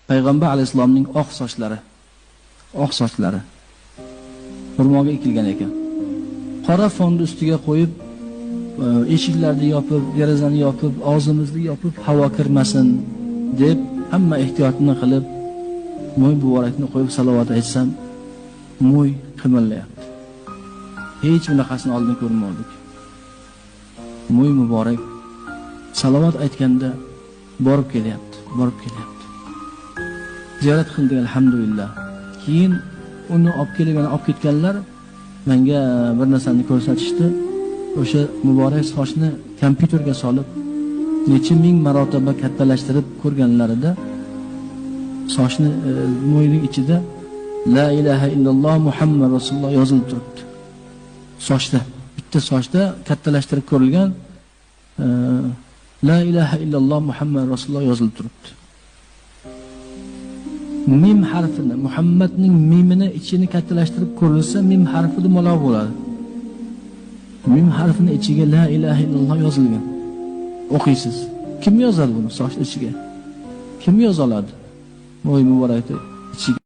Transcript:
Payg'ambar alayhisolamning oq sochlari xurmoga ekilgan ekan. Qora fonni ustiga qo'yib, eshiklarni yopib, derazani yopib, og'zimizni yopib, havo kirmasin deb hamma ehtiyotni qilib, mo'y muborakni qo'yib salovat aytsam, mo'y qimirlayapti. Hech bunaqasini oldin ko'rmadik. Mo'y muborak salovat aytganda borib kelyapti. Ziyorat qildik, alhamdulillah. Keyin uni olib ketganlar menga bir narsani ko'rsatishdi. O'sha muborak sochni kompyuterga solib, necha ming marotaba kattalashtirib ko'rganlarida sochni mo'yning ichida La ilaha illalloh Muhammad Rasululloh yozilib turibdi. Sochda, bitta sochda kattalashtirib ko'rilgan La ilaha illalloh Muhammad Rasululloh yozilib turibdi. Mim harfini, Muhammadning mimini ichini kattalashtirib ko'rilsa, mim harfi dumaloq bo'ladi. Mim harfini ichiga La ilaha illalloh yozilgan. O'qiysiz. Kim yozadi buni soch ichiga? Kim yoza oladi? Mo'y muborakni ichiga